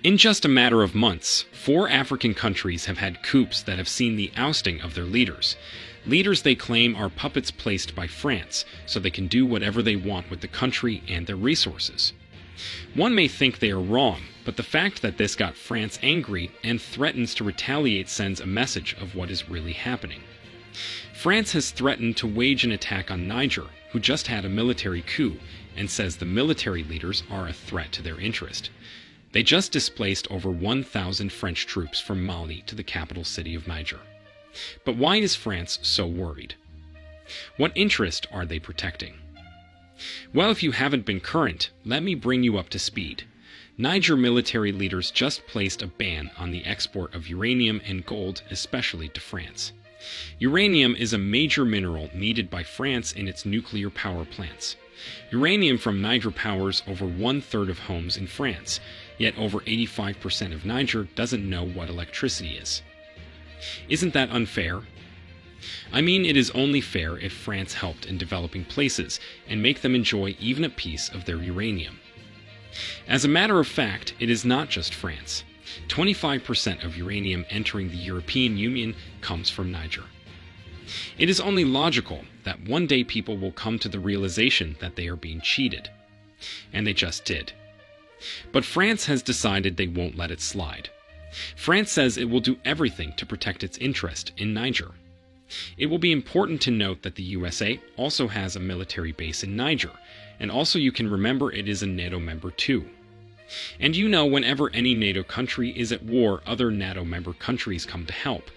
In just a matter of months, 4 African countries have had coups that have seen the ousting of their leaders. Leaders they claim are puppets placed by France, so they can do whatever they want with the country and their resources. One may think they are wrong, but the fact that this got France angry and threatens to retaliate sends a message of what is really happening. France has threatened to wage an attack on Niger, who just had a military coup, and says the military leaders are a threat to their interest. They just displaced over 1,000 French troops from Mali to the capital city of Niger. But why is France so worried? What interest are they protecting? Well, if you haven't been current, let me bring you up to speed. Niger military leaders just placed a ban on the export of uranium and gold, especially to France. Uranium is a major mineral needed by France in its nuclear power plants. Uranium from Niger powers over 1/3 of homes in France, yet over 85% of Niger doesn't know what electricity is. Isn't that unfair? I mean, it is only fair if France helped in developing places and make them enjoy even a piece of their uranium. As a matter of fact, it is not just France. 25% of uranium entering the European Union comes from Niger. It is only logical that one day people will come to the realization that they are being cheated. And they just did. But France has decided they won't let it slide. France says it will do everything to protect its interest in Niger. It will be important to note that the USA also has a military base in Niger, and also you can remember it is a NATO member too. And you know, whenever any NATO country is at war, other NATO member countries come to help.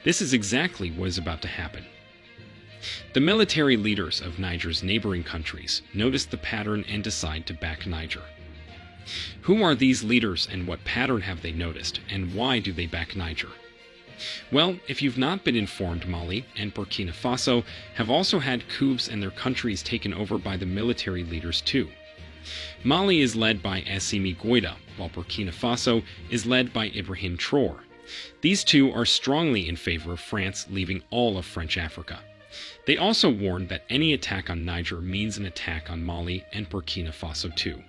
This is exactly what is about to happen. The military leaders of Niger's neighboring countries notice the pattern and decide to back Niger. Who are these leaders and what pattern have they noticed, and why do they back Niger? Well, if you've not been informed, Mali and Burkina Faso have also had coups and their countries taken over by the military leaders too. Mali is led by Assimi Goïta, while Burkina Faso is led by Ibrahim Traoré. These two are strongly in favor of France leaving all of French Africa. They also warned that any attack on Niger means an attack on Mali and Burkina Faso too.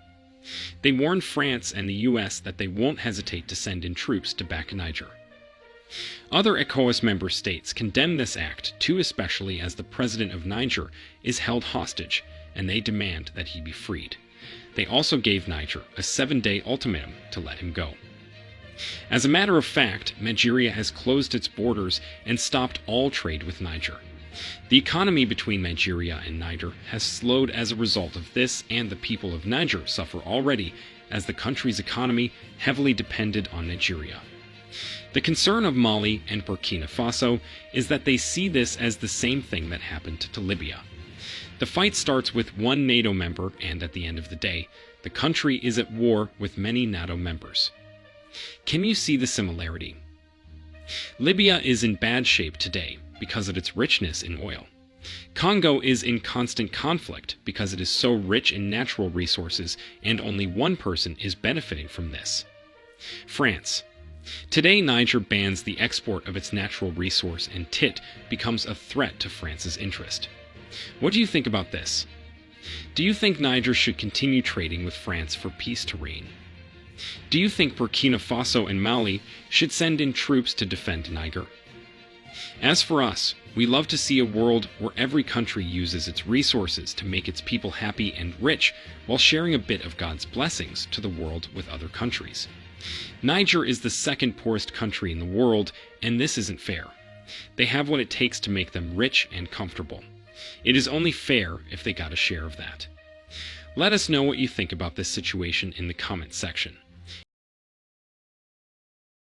They warned France and the US that they won't hesitate to send in troops to back Niger. Other ECOWAS member states condemn this act too, especially as the president of Niger is held hostage and they demand that he be freed. They also gave Niger a 7-day ultimatum to let him go. As a matter of fact, Nigeria has closed its borders and stopped all trade with Niger. The economy between Nigeria and Niger has slowed as a result of this, and the people of Niger suffer already as the country's economy heavily depended on Nigeria. The concern of Mali and Burkina Faso is that they see this as the same thing that happened to Libya. The fight starts with one NATO member, and at the end of the day, the country is at war with many NATO members. Can you see the similarity? Libya is in bad shape today because of its richness in oil. Congo is in constant conflict because it is so rich in natural resources and only one person is benefiting from this. France. Today, Niger bans the export of its natural resource and tit becomes a threat to France's interest. What do you think about this? Do you think Niger should continue trading with France for peace to reign? Do you think Burkina Faso and Mali should send in troops to defend Niger? As for us, we love to see a world where every country uses its resources to make its people happy and rich while sharing a bit of God's blessings to the world with other countries. Niger is the second poorest country in the world, and this isn't fair. They have what it takes to make them rich and comfortable. It is only fair if they got a share of that. Let us know what you think about this situation in the comment section.